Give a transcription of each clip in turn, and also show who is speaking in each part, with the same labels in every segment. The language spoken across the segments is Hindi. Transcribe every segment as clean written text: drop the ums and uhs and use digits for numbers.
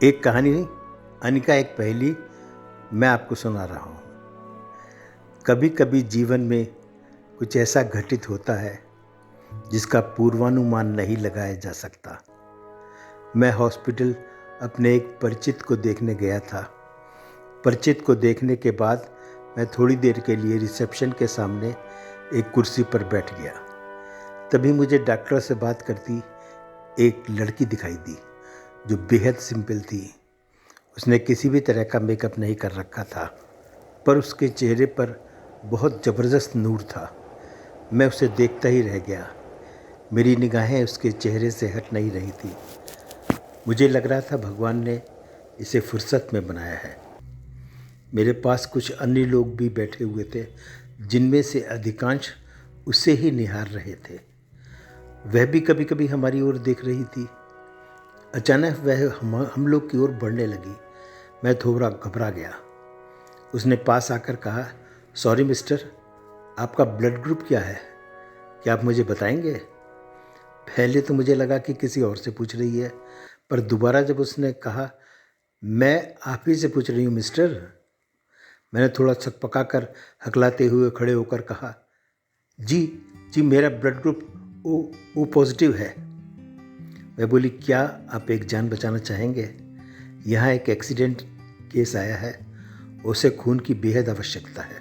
Speaker 1: एक कहानी अनिका एक पहेली मैं आपको सुना रहा हूँ। कभी कभी जीवन में कुछ ऐसा घटित होता है जिसका पूर्वानुमान नहीं लगाया जा सकता। मैं हॉस्पिटल अपने एक परिचित को देखने गया था। परिचित को देखने के बाद मैं थोड़ी देर के लिए रिसेप्शन के सामने एक कुर्सी पर बैठ गया। तभी मुझे डॉक्टर से बात करती एक लड़की दिखाई दी जो बेहद सिंपल थी। उसने किसी भी तरह का मेकअप नहीं कर रखा था, पर उसके चेहरे पर बहुत ज़बरदस्त नूर था। मैं उसे देखता ही रह गया। मेरी निगाहें उसके चेहरे से हट नहीं रही थी। मुझे लग रहा था भगवान ने इसे फुर्सत में बनाया है। मेरे पास कुछ अन्य लोग भी बैठे हुए थे, जिनमें से अधिकांश उसे ही निहार रहे थे। वह भी कभी कभी हमारी ओर देख रही थी। अचानक वह हम लोग की ओर बढ़ने लगी। मैं थोड़ा घबरा गया। उसने पास आकर कहा, सॉरी मिस्टर, आपका ब्लड ग्रुप क्या है? क्या आप मुझे बताएंगे? पहले तो मुझे लगा कि किसी और से पूछ रही है, पर दोबारा जब उसने कहा, मैं आप ही से पूछ रही हूँ मिस्टर, मैंने थोड़ा छकपका कर हकलाते हुए खड़े होकर कहा, जी जी, मेरा ब्लड ग्रुप ओ पॉजिटिव है। वह बोली, क्या आप एक जान बचाना चाहेंगे? यहाँ एक एक्सीडेंट केस आया है, उसे खून की बेहद आवश्यकता है।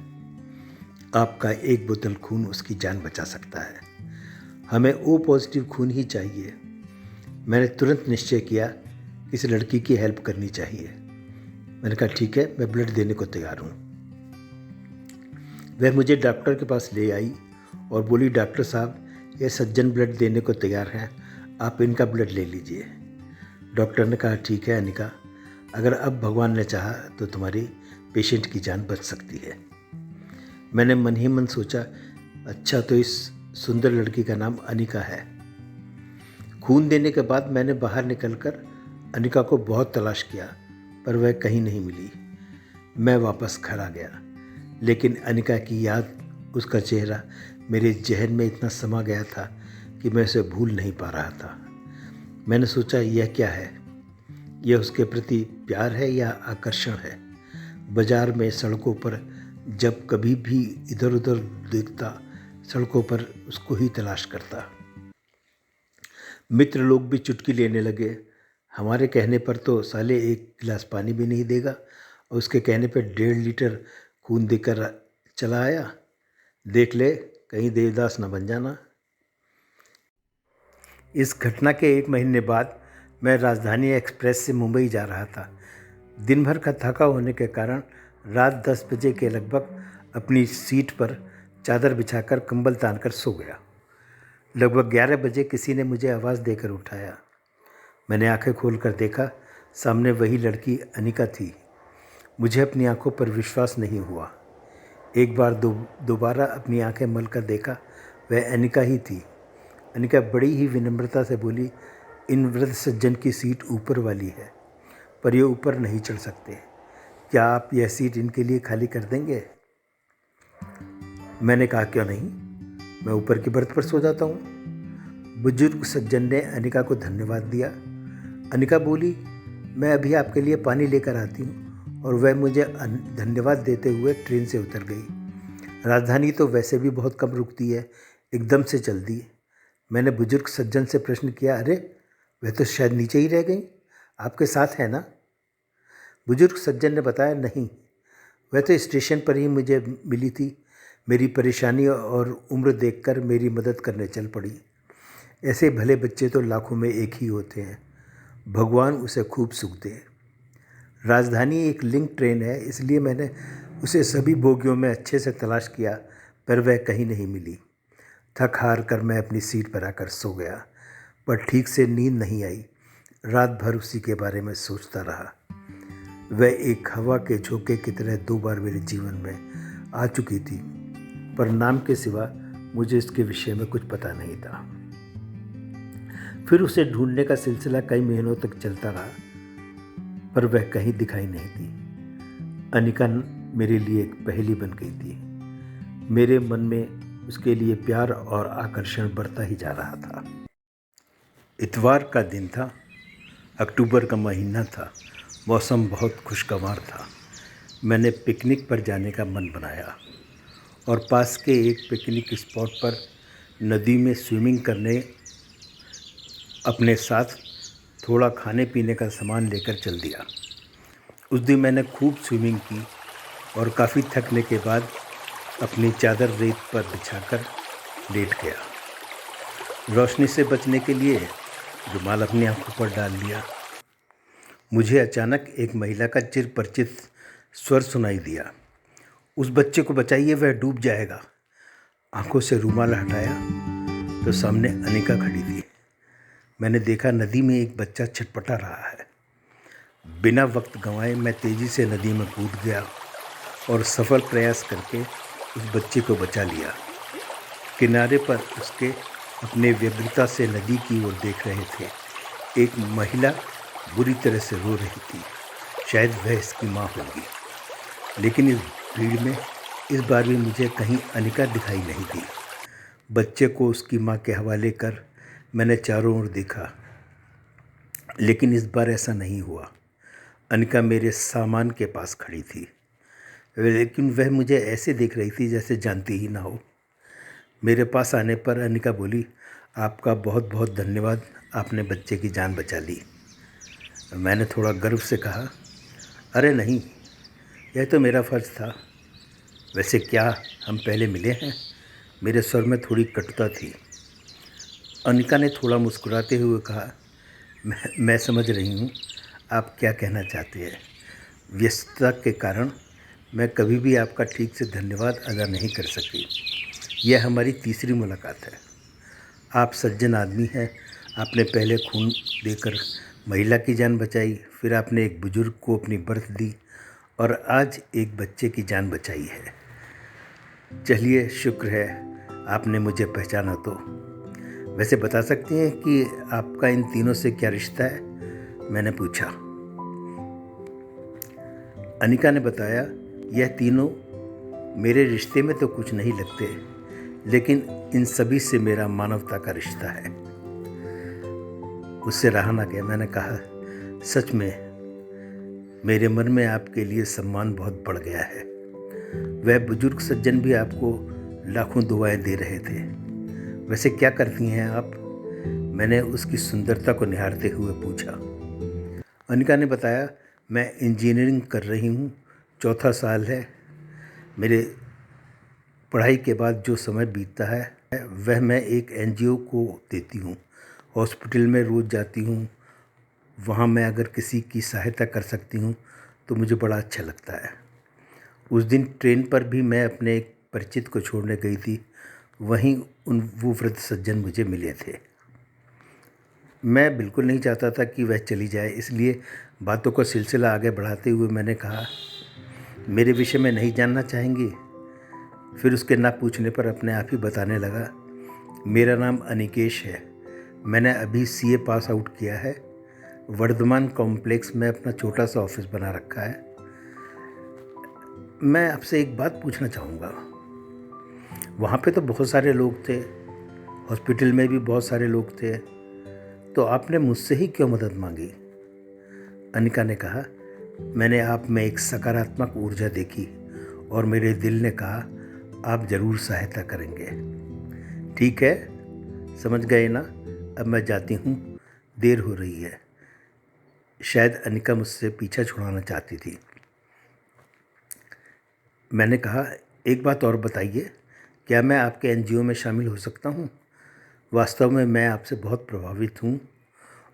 Speaker 1: आपका एक बोतल खून उसकी जान बचा सकता है। हमें ओ पॉजिटिव खून ही चाहिए। मैंने तुरंत निश्चय किया कि इस लड़की की हेल्प करनी चाहिए। मैंने कहा, ठीक है, मैं ब्लड देने को तैयार हूँ। वह मुझे डॉक्टर के पास ले आई और बोली, डॉक्टर साहब, ये सज्जन ब्लड देने को तैयार हैं, आप इनका ब्लड ले लीजिए। डॉक्टर ने कहा, ठीक है अनिका, अगर अब भगवान ने चाहा तो तुम्हारी पेशेंट की जान बच सकती है। मैंने मन ही मन सोचा, अच्छा तो इस सुंदर लड़की का नाम अनिका है। खून देने के बाद मैंने बाहर निकलकर अनिका को बहुत तलाश किया, पर वह कहीं नहीं मिली। मैं वापस घर आ गया, लेकिन अनिका की याद, उसका चेहरा मेरे जहन में इतना समा गया था कि मैं उसे भूल नहीं पा रहा था। मैंने सोचा, यह क्या है? यह उसके प्रति प्यार है या आकर्षण है? बाजार में, सड़कों पर जब कभी भी इधर उधर देखता, सड़कों पर उसको ही तलाश करता। मित्र लोग भी चुटकी लेने लगे। हमारे कहने पर तो साले एक गिलास पानी भी नहीं देगा, और उसके कहने पर 1.5 लीटर खून देकर चला आया। देख ले, कहीं देवदास न बन जाना। इस घटना के 1 महीने बाद मैं राजधानी एक्सप्रेस से मुंबई जा रहा था। दिन भर का थका होने के कारण रात 10 बजे के लगभग अपनी सीट पर चादर बिछाकर कंबल तानकर सो गया। लगभग 11 बजे किसी ने मुझे आवाज़ देकर उठाया। मैंने आंखें खोलकर देखा, सामने वही लड़की अनिका थी। मुझे अपनी आंखों पर विश्वास नहीं हुआ। एक बार दोबारा अपनी आंखें मलकर देखा, वह अनिका ही थी। अनिका बड़ी ही विनम्रता से बोली, इन वृद्ध सज्जन की सीट ऊपर वाली है, पर ये ऊपर नहीं चढ़ सकते। क्या आप यह सीट इनके लिए खाली कर देंगे? मैंने कहा, क्यों नहीं, मैं ऊपर की बर्थ पर सो जाता हूँ। बुजुर्ग सज्जन ने अनिका को धन्यवाद दिया। अनिका बोली, मैं अभी आपके लिए पानी लेकर आती हूँ, और वह मुझे धन्यवाद देते हुए ट्रेन से उतर गई। राजधानी तो वैसे भी बहुत कम रुकती है, एकदम से चल दी। मैंने बुजुर्ग सज्जन से प्रश्न किया, अरे वह तो शायद नीचे ही रह गई, आपके साथ है ना? बुजुर्ग सज्जन ने बताया, नहीं, वह तो स्टेशन पर ही मुझे मिली थी। मेरी परेशानी और उम्र देखकर मेरी मदद करने चल पड़ी। ऐसे भले बच्चे तो लाखों में एक ही होते हैं, भगवान उसे खूब सुख दे। राजधानी एक लिंक ट्रेन है, इसलिए मैंने उसे सभी बोगियों में अच्छे से तलाश किया, पर वह कहीं नहीं मिली। थक हार कर मैं अपनी सीट पर आकर सो गया, पर ठीक से नींद नहीं आई। रात भर उसी के बारे में सोचता रहा। वह एक हवा के झोंके की तरह 2 बार मेरे जीवन में आ चुकी थी, पर नाम के सिवा मुझे इसके विषय में कुछ पता नहीं था। फिर उसे ढूंढने का सिलसिला कई महीनों तक चलता रहा, पर वह कहीं दिखाई नहीं दी। अनिका मेरे लिए एक पहेली बन गई थी। मेरे मन में उसके लिए प्यार और आकर्षण बढ़ता ही जा रहा था। इतवार का दिन था। अक्टूबर का महीना था। मौसम बहुत खुशगवार था। मैंने पिकनिक पर जाने का मन बनाया और पास के एक पिकनिक स्पॉट पर नदी में स्विमिंग करने अपने साथ थोड़ा खाने पीने का सामान लेकर चल दिया। उस दिन मैंने खूब स्विमिंग की और काफ़ी थकने के बाद अपनी चादर रेत पर बिछाकर लेट गया। रोशनी से बचने के लिए रुमाल अपनी आंखों पर डाल लिया। मुझे अचानक एक महिला का चिर परिचित स्वर सुनाई दिया, उस बच्चे को बचाइए, वह डूब जाएगा। आंखों से रुमाल हटाया तो सामने अनिका खड़ी थी। मैंने देखा नदी में एक बच्चा छटपटा रहा है। बिना वक्त गंवाए मैं तेज़ी से नदी में कूद गया और सफल प्रयास करके उस बच्चे को बचा लिया। किनारे पर उसके अपने व्यग्रता से नदी की ओर देख रहे थे। एक महिला बुरी तरह से रो रही थी। शायद वह इसकी माँ होगी, लेकिन इस भीड़ में इस बार भी मुझे कहीं अनिका दिखाई नहीं दी। बच्चे को उसकी माँ के हवाले कर मैंने चारों ओर देखा, लेकिन इस बार ऐसा नहीं हुआ। अनिका मेरे सामान के पास खड़ी थी, लेकिन वह मुझे ऐसे देख रही थी जैसे जानती ही ना हो। मेरे पास आने पर अनिका बोली, आपका बहुत बहुत धन्यवाद, आपने बच्चे की जान बचा ली। मैंने थोड़ा गर्व से कहा, अरे नहीं, यह तो मेरा फ़र्ज़ था। वैसे क्या हम पहले मिले हैं? मेरे स्वर में थोड़ी कटुता थी। अनिका ने थोड़ा मुस्कुराते हुए कहा, मैं समझ रही हूँ आप क्या कहना चाहते हैं। व्यस्तता के कारण मैं कभी भी आपका ठीक से धन्यवाद अदा नहीं कर सकी। यह हमारी तीसरी मुलाकात है। आप सज्जन आदमी हैं। आपने पहले खून देकर महिला की जान बचाई, फिर आपने एक बुजुर्ग को अपनी बर्थ दी और आज एक बच्चे की जान बचाई है। चलिए, शुक्र है आपने मुझे पहचाना तो। वैसे बता सकती हैं कि आपका इन तीनों से क्या रिश्ता है? मैंने पूछा। अनिका ने बताया, यह तीनों मेरे रिश्ते में तो कुछ नहीं लगते, लेकिन इन सभी से मेरा मानवता का रिश्ता है। उससे रहा ना गया। मैंने कहा, सच में मेरे मन में आपके लिए सम्मान बहुत बढ़ गया है। वह बुजुर्ग सज्जन भी आपको लाखों दुआएं दे रहे थे। वैसे क्या करती हैं आप? मैंने उसकी सुंदरता को निहारते हुए पूछा। अनिका ने बताया, मैं इंजीनियरिंग कर रही हूँ, चौथा साल है। मेरे पढ़ाई के बाद जो समय बीतता है वह मैं एक एनजीओ को देती हूँ। हॉस्पिटल में रोज़ जाती हूँ। वहाँ मैं अगर किसी की सहायता कर सकती हूँ तो मुझे बड़ा अच्छा लगता है। उस दिन ट्रेन पर भी मैं अपने एक परिचित को छोड़ने गई थी। वहीं वो वृद्ध सज्जन मुझे मिले थे। मैं बिल्कुल नहीं चाहता था कि वह चली जाए, इसलिए बातों का सिलसिला आगे बढ़ाते हुए मैंने कहा, मेरे विषय में नहीं जानना चाहेंगी? फिर उसके ना पूछने पर अपने आप ही बताने लगा, मेरा नाम अनिकेश है। मैंने अभी सीए पास आउट किया है। वर्धमान कॉम्प्लेक्स में अपना छोटा सा ऑफिस बना रखा है। मैं आपसे एक बात पूछना चाहूँगा। वहाँ पे तो बहुत सारे लोग थे, हॉस्पिटल में भी बहुत सारे लोग थे, तो आपने मुझसे ही क्यों मदद मांगी? अनिका ने कहा, मैंने आप में एक सकारात्मक ऊर्जा देखी और मेरे दिल ने कहा, आप ज़रूर सहायता करेंगे। ठीक है, समझ गए ना? अब मैं जाती हूँ, देर हो रही है। शायद अनिका मुझसे पीछा छुड़ाना चाहती थी। मैंने कहा, एक बात और बताइए, क्या मैं आपके एनजीओ में शामिल हो सकता हूँ? वास्तव में मैं आपसे बहुत प्रभावित हूँ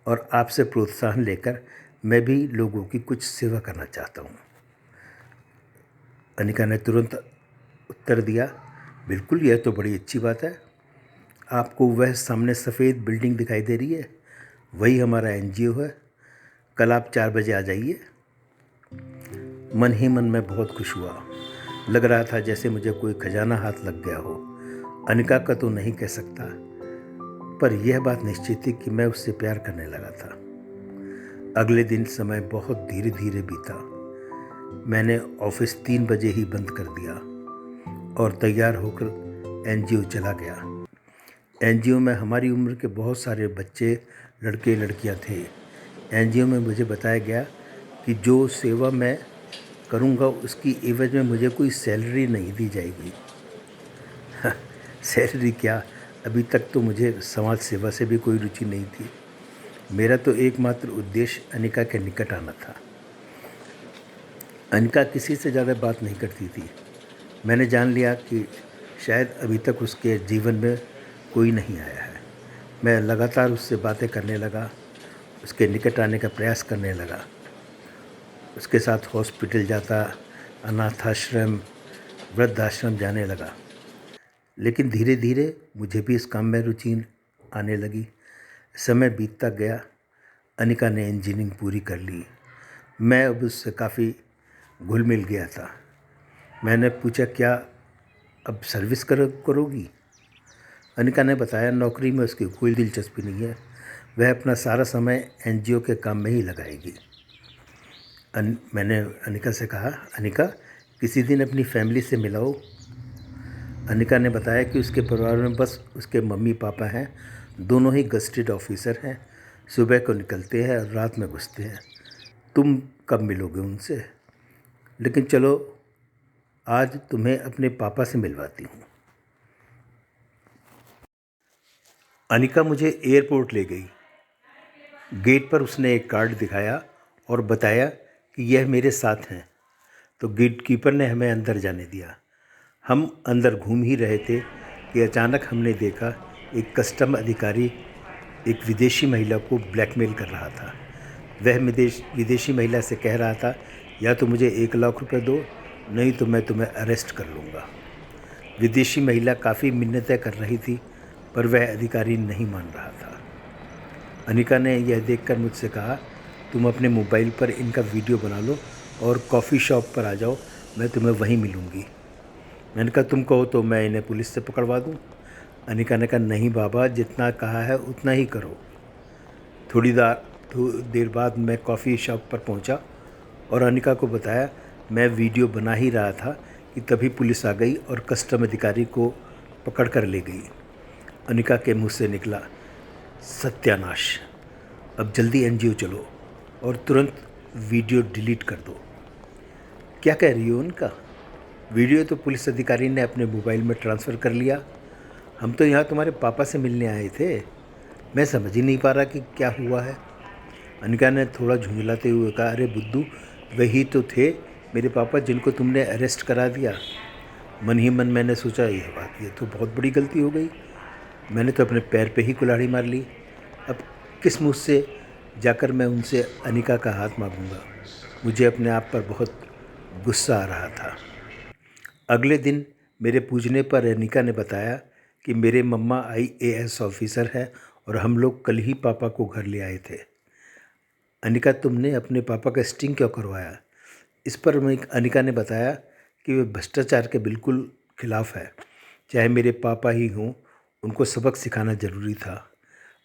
Speaker 1: और आपसे प्रोत्साहन लेकर मैं भी लोगों की कुछ सेवा करना चाहता हूँ। अनिका ने तुरंत उत्तर दिया, बिल्कुल, यह तो बड़ी अच्छी बात है। आपको वह सामने सफ़ेद बिल्डिंग दिखाई दे रही है, वही हमारा एनजीओ है। कल आप 4 बजे आ जाइए। मन ही मन में बहुत खुश हुआ। लग रहा था जैसे मुझे कोई खजाना हाथ लग गया हो। अनिका का तो नहीं कह सकता, पर यह बात निश्चित थी कि मैं उससे प्यार करने लगा था। अगले दिन समय बहुत धीरे धीरे बीता। मैंने ऑफिस 3 बजे ही बंद कर दिया और तैयार होकर एनजीओ चला गया। एनजीओ में हमारी उम्र के बहुत सारे बच्चे, लड़के लड़कियां थे। एनजीओ में मुझे बताया गया कि जो सेवा मैं करूँगा उसकी एवज में मुझे कोई सैलरी नहीं दी जाएगी। सैलरी क्या, अभी तक तो मुझे समाज सेवा से भी कोई रुचि नहीं थी। मेरा तो एकमात्र उद्देश्य अनिका के निकट आना था। अनिका किसी से ज़्यादा बात नहीं करती थी। मैंने जान लिया कि शायद अभी तक उसके जीवन में कोई नहीं आया है। मैं लगातार उससे बातें करने लगा, उसके निकट आने का प्रयास करने लगा। उसके साथ हॉस्पिटल जाता, अनाथाश्रम, वृद्धाश्रम जाने लगा। लेकिन धीरे धीरे मुझे भी इस काम में रुचि आने लगी। समय बीतता गया। अनिका ने इंजीनियरिंग पूरी कर ली। मैं अब उससे काफ़ी घुल मिल गया था। मैंने पूछा, क्या अब सर्विस करोगी? अनिका ने बताया नौकरी में उसकी कोई दिलचस्पी नहीं है, वह अपना सारा समय एनजीओ के काम में ही लगाएगी। मैंने अनिका से कहा, अनिका किसी दिन अपनी फैमिली से मिलाओ। अनिका ने बताया कि उसके परिवार में बस उसके मम्मी पापा हैं, दोनों ही गस्टेड ऑफिसर हैं, सुबह को निकलते हैं और रात में घुसते हैं। तुम कब मिलोगे उनसे? लेकिन चलो आज तुम्हें अपने पापा से मिलवाती हूँ। अनिका मुझे एयरपोर्ट ले गई। गेट पर उसने एक कार्ड दिखाया और बताया कि यह मेरे साथ हैं। तो गेट कीपर ने हमें अंदर जाने दिया। हम अंदर घूम ही रहे थे कि अचानक हमने देखा एक कस्टम अधिकारी एक विदेशी महिला को ब्लैकमेल कर रहा था। वह विदेशी महिला से कह रहा था, या तो मुझे 1 लाख रुपए दो, नहीं तो मैं तुम्हें अरेस्ट कर लूँगा। विदेशी महिला काफ़ी मिन्नतें कर रही थी, पर वह अधिकारी नहीं मान रहा था। अनिका ने यह देखकर मुझसे कहा, तुम अपने मोबाइल पर इनका वीडियो बना लो और कॉफ़ी शॉप पर आ जाओ, मैं तुम्हें वहीं मिलूँगी। मैंने कहा, तुम कहो तो मैं इन्हें पुलिस से पकड़वा दूँ? अनिका ने कहा, नहीं बाबा, जितना कहा है उतना ही करो। थोड़ी देर बाद मैं कॉफ़ी शॉप पर पहुंचा और अनिका को बताया मैं वीडियो बना ही रहा था कि तभी पुलिस आ गई और कस्टम अधिकारी को पकड़ कर ले गई। अनिका के मुंह से निकला, सत्यानाश, अब जल्दी एनजीओ चलो और तुरंत वीडियो डिलीट कर दो। क्या कह रही हो उनका? वीडियो तो पुलिस अधिकारी ने अपने मोबाइल में ट्रांसफ़र कर लिया। हम तो यहाँ तुम्हारे पापा से मिलने आए थे, मैं समझ ही नहीं पा रहा कि क्या हुआ है। अनिका ने थोड़ा झुंझलाते हुए कहा, अरे बुद्धू, वही तो थे मेरे पापा जिनको तुमने अरेस्ट करा दिया। मन ही मन मैंने सोचा, ये तो बहुत बड़ी गलती हो गई। मैंने तो अपने पैर पे ही कुल्हाड़ी मार ली। अब किस मुँह से जाकर मैं उनसे अनिका का हाथ मांगूंगा। मुझे अपने आप पर बहुत गुस्सा आ रहा था। अगले दिन मेरे पूछने पर अनिका ने बताया कि मेरे मम्मा आईएएस ऑफिसर है और हम लोग कल ही पापा को घर ले आए थे। अनिका, तुमने अपने पापा का स्टिंग क्यों करवाया? इस पर अनिका ने बताया कि वे भ्रष्टाचार के बिल्कुल खिलाफ है। चाहे मेरे पापा ही हों, उनको सबक सिखाना ज़रूरी था।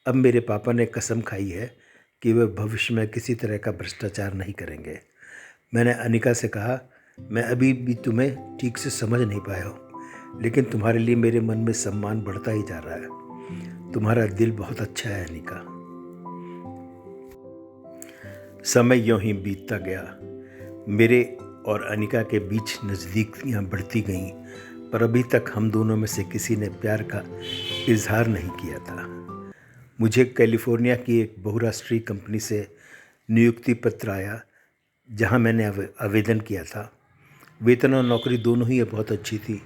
Speaker 1: अब मेरे पापा ने कसम खाई है कि वे भविष्य में किसी तरह का भ्रष्टाचार नहीं करेंगे। मैंने अनिका से कहा, मैं अभी भी तुम्हें ठीक से समझ नहीं पाया हूँ, लेकिन तुम्हारे लिए मेरे मन में सम्मान बढ़ता ही जा रहा है। तुम्हारा दिल बहुत अच्छा है अनिका। समय यूं ही बीतता गया। मेरे और अनिका के बीच नज़दीकियाँ बढ़ती गईं, पर अभी तक हम दोनों में से किसी ने प्यार का इजहार नहीं किया था। मुझे कैलिफोर्निया की एक बहुराष्ट्रीय कंपनी से नियुक्ति पत्र आया, जहां मैंने आवेदन किया था। वेतन और नौकरी दोनों ही बहुत अच्छी थी,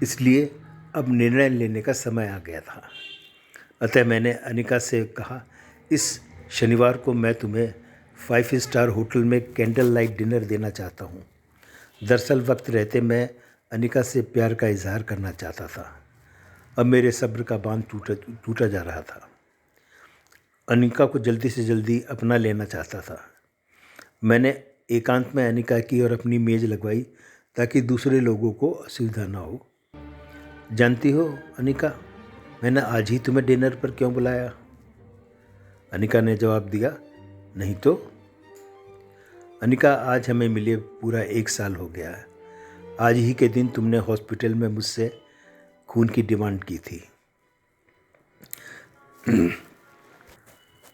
Speaker 1: इसलिए अब निर्णय लेने का समय आ गया था। अतः मैंने अनिका से कहा, इस शनिवार को मैं तुम्हें 5 स्टार होटल में कैंडल लाइट डिनर देना चाहता हूँ। दरअसल वक्त रहते मैं अनिका से प्यार का इजहार करना चाहता था। अब मेरे सब्र का बांध टूटा जा रहा था। अनिका को जल्दी से जल्दी अपना लेना चाहता था। मैंने एकांत में अनिका की और अपनी मेज़ लगवाई ताकि दूसरे लोगों को असुविधा ना हो। जानती हो अनिका, मैंने आज ही तुम्हें डिनर पर क्यों बुलाया? अनिका ने जवाब दिया, नहीं तो। अनिका, आज हमें मिले पूरा 1 साल हो गया है। आज ही के दिन तुमने हॉस्पिटल में मुझसे खून की डिमांड की थी।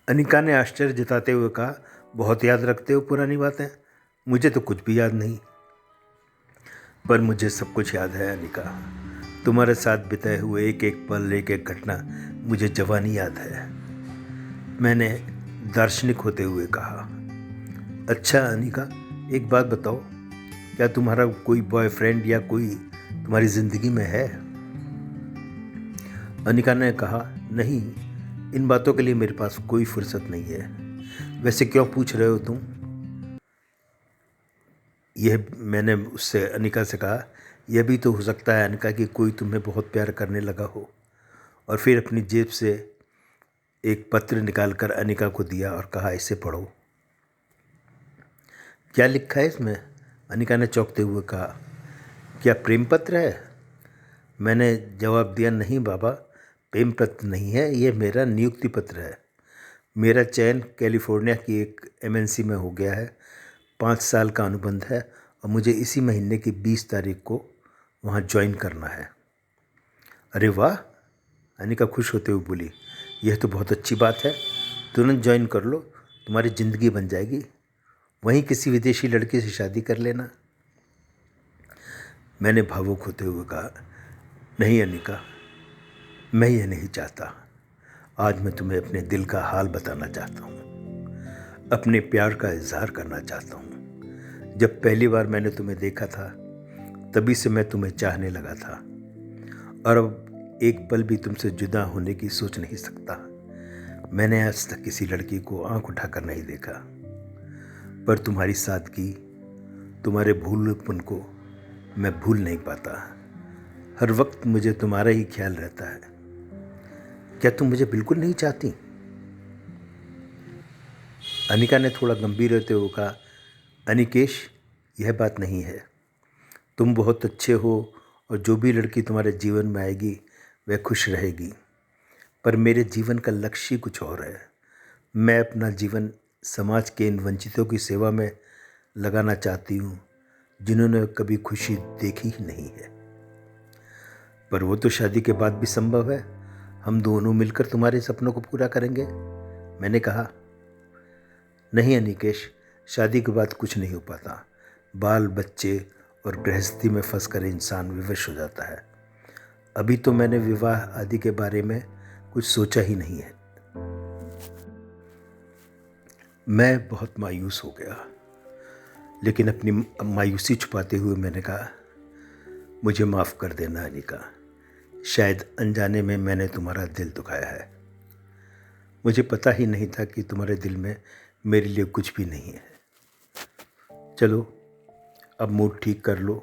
Speaker 1: अनिका ने आश्चर्य जताते हुए कहा, बहुत याद रखते हो पुरानी बातें। मुझे तो कुछ भी याद नहीं। पर मुझे सब कुछ याद है अनिका। तुम्हारे साथ बिताए हुए एक एक पल, एक एक घटना मुझे जवानी याद है। मैंने दार्शनिक होते हुए कहा। अच्छा अनिका, एक बात बताओ, क्या तुम्हारा कोई बॉयफ्रेंड या कोई तुम्हारी जिंदगी में है? अनिका ने कहा, नहीं, इन बातों के लिए मेरे पास कोई फुर्सत नहीं है। वैसे क्यों पूछ रहे हो तुम? यह मैंने उससे अनिका से कहा, यह भी तो हो सकता है अनिका कि कोई तुम्हें बहुत प्यार करने लगा हो। और फिर अपनी जेब से एक पत्र निकालकर अनिका को दिया और कहा, इसे पढ़ो। क्या लिखा है इसमें? अनिका ने चौंकते हुए कहा, क्या प्रेम पत्र है? मैंने जवाब दिया, नहीं बाबा, प्रेम पत्र नहीं है, यह मेरा नियुक्ति पत्र है। मेरा चयन कैलिफोर्निया की एक एमएनसी में हो गया है। 5 साल का अनुबंध है और मुझे इसी महीने की 20 तारीख को वहाँ ज्वाइन करना है। अरे वाह, अनिका खुश होते हुए बोली, यह तो बहुत अच्छी बात है। तुरंत ज्वाइन कर लो, तुम्हारी ज़िंदगी बन जाएगी। वहीं किसी विदेशी लड़की से शादी कर लेना। मैंने भावुक होते हुए कहा, नहीं अनिका, मैं ये नहीं चाहता। आज मैं तुम्हें अपने दिल का हाल बताना चाहता हूँ, अपने प्यार का इजहार करना चाहता हूँ। जब पहली बार मैंने तुम्हें देखा था, तभी से मैं तुम्हें चाहने लगा था और अब एक पल भी तुमसे जुदा होने की सोच नहीं सकता। मैंने आज तक किसी लड़की को आंख उठाकर नहीं देखा, पर तुम्हारी सादगी, तुम्हारे भूलपन को मैं भूल नहीं पाता। हर वक्त मुझे तुम्हारा ही ख्याल रहता है। क्या तुम मुझे बिल्कुल नहीं चाहती? अनिका ने थोड़ा गंभीर होते हुए कहा, अनिकेश, यह बात नहीं है। तुम बहुत अच्छे हो और जो भी लड़की तुम्हारे जीवन में आएगी वह खुश रहेगी, पर मेरे जीवन का लक्ष्य कुछ और है। मैं अपना जीवन समाज के इन वंचितों की सेवा में लगाना चाहती हूँ जिन्होंने कभी खुशी देखी ही नहीं है। पर वो तो शादी के बाद भी संभव है। हम दोनों मिलकर तुम्हारे सपनों को पूरा करेंगे। मैंने कहा, नहीं अनिकेश, शादी के बाद कुछ नहीं हो पाता। बाल बच्चे और गृहस्थी में फंसकर इंसान विवश हो जाता है। अभी तो मैंने विवाह आदि के बारे में कुछ सोचा ही नहीं है। मैं बहुत मायूस हो गया, लेकिन अपनी मायूसी छुपाते हुए मैंने कहा, मुझे माफ़ कर देना अनिका। शायद अनजाने में मैंने तुम्हारा दिल दुखाया है। मुझे पता ही नहीं था कि तुम्हारे दिल में मेरे लिए कुछ भी नहीं है। चलो अब मूड ठीक कर लो,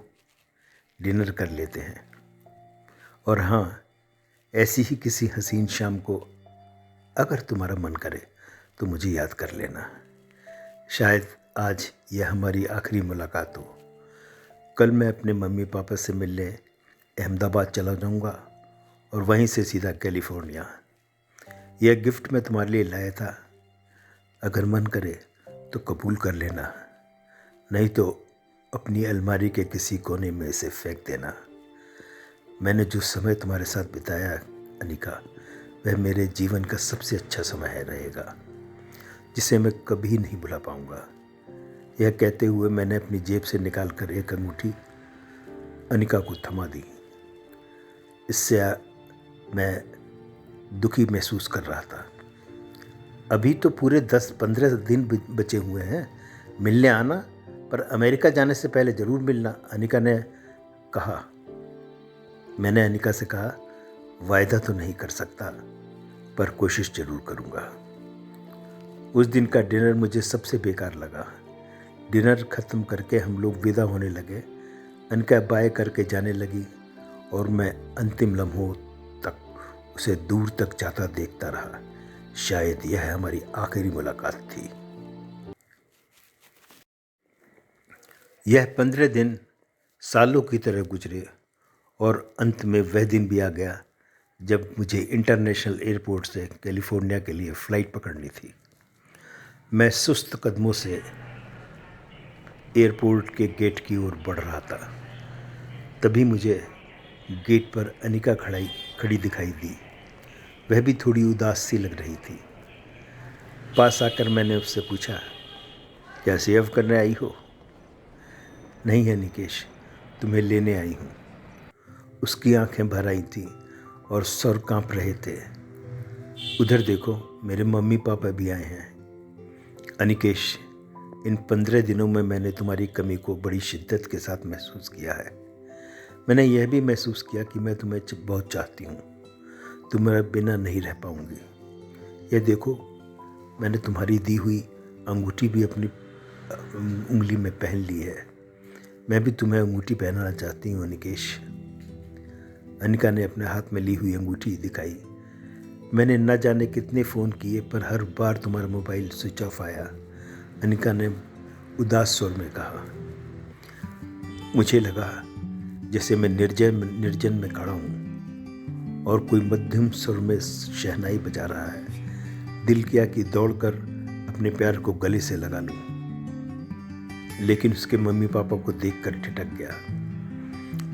Speaker 1: डिनर कर लेते हैं। और हाँ, ऐसी ही किसी हसीन शाम को अगर तुम्हारा मन करे तो मुझे याद कर लेना। शायद आज यह हमारी आखिरी मुलाकात हो। कल मैं अपने मम्मी पापा से मिलने अहमदाबाद चला जाऊंगा और वहीं से सीधा कैलिफोर्निया। यह गिफ्ट मैं तुम्हारे लिए लाया था। अगर मन करे तो कबूल कर लेना, नहीं तो अपनी अलमारी के किसी कोने में इसे फेंक देना। मैंने जो समय तुम्हारे साथ बिताया अनिका, वह मेरे जीवन का सबसे अच्छा समय रहेगा, जिसे मैं कभी नहीं भुला पाऊंगा। यह कहते हुए मैंने अपनी जेब से निकालकर एक अंगूठी अनिका को थमा दी। इससे मैं दुखी महसूस कर रहा था। अभी तो पूरे 10-15 दिन बचे हुए हैं। मिलने आना, पर अमेरिका जाने से पहले ज़रूर मिलना, अनिका ने कहा। मैंने अनिका से कहा, वायदा तो नहीं कर सकता, पर कोशिश ज़रूर करूँगा। उस दिन का डिनर मुझे सबसे बेकार लगा। डिनर ख़त्म करके हम लोग विदा होने लगे। अनिका बाय करके जाने लगी और मैं अंतिम लम्हों तक उसे दूर तक जाता देखता रहा। शायद यह हमारी आखिरी मुलाकात थी। यह 15 दिन सालों की तरह गुजरे और अंत में वह दिन भी आ गया जब मुझे इंटरनेशनल एयरपोर्ट से कैलिफोर्निया के लिए फ़्लाइट पकड़नी थी। मैं सुस्त कदमों से एयरपोर्ट के गेट की ओर बढ़ रहा था। तभी मुझे गेट पर अनिका खड़ी दिखाई दी। वह भी थोड़ी उदास सी लग रही थी। पास आकर मैंने उससे पूछा, क्या सेव करने आई हो? नहीं है निकेश, तुम्हें लेने आई हूँ। उसकी आंखें भर आई थीं और सर कांप रहे थे। उधर देखो, मेरे मम्मी पापा भी आए हैं। अनिकेश, इन 15 दिनों में मैंने तुम्हारी कमी को बड़ी शिद्दत के साथ महसूस किया है। मैंने यह भी महसूस किया कि मैं तुम्हें बहुत चाहती हूँ। तुम्हारे बिना नहीं रह पाऊँगी। यह देखो, मैंने तुम्हारी दी हुई अंगूठी भी अपनी उंगली में पहन ली है। मैं भी तुम्हें अंगूठी पहनाना चाहती हूँ अनिकेश। अनिका ने अपने हाथ में ली हुई अंगूठी दिखाई। मैंने न जाने कितने फ़ोन किए, पर हर बार तुम्हारा मोबाइल स्विच ऑफ आया। अनिका ने उदास स्वर में कहा। मुझे लगा जैसे मैं निर्जन में खड़ा हूँ और कोई मध्यम स्वर में शहनाई बजा रहा है। दिल किया कि दौड़कर अपने प्यार को गले से लगा लूँ, लेकिन उसके मम्मी पापा को देखकर ठिठक गया।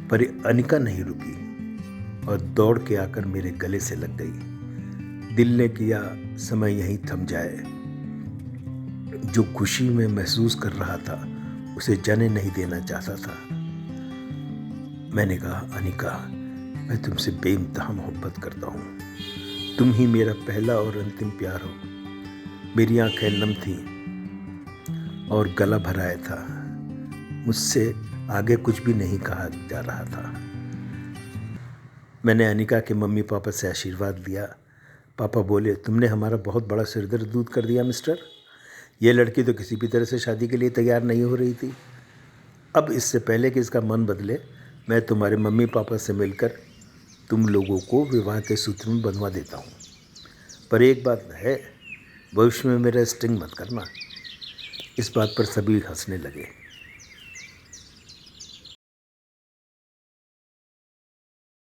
Speaker 1: पर अनिका नहीं रुकी और दौड़ के आकर मेरे गले से लग गई। दिल ने किया समय यहीं थम जाए। जो खुशी में महसूस कर रहा था उसे जाने नहीं देना चाहता था। मैंने कहा, अनिका, मैं तुमसे बेइंतहा मोहब्बत करता हूँ। तुम ही मेरा पहला और अंतिम प्यार हो। मेरी आंखें नम थीं और गला भराया था। मुझसे आगे कुछ भी नहीं कहा जा रहा था। मैंने अनिका के मम्मी पापा से आशीर्वाद लिया। पापा बोले, तुमने हमारा बहुत बड़ा सिरदर्द दूर कर दिया मिस्टर। यह लड़की तो किसी भी तरह से शादी के लिए तैयार नहीं हो रही थी। अब इससे पहले कि इसका मन बदले, मैं तुम्हारे मम्मी पापा से मिलकर तुम लोगों को विवाह के सूत्र में बंधवा देता हूँ। पर एक बात है, भविष्य में मेरा स्टिंग मत करना। इस बात पर सभी हंसने लगे।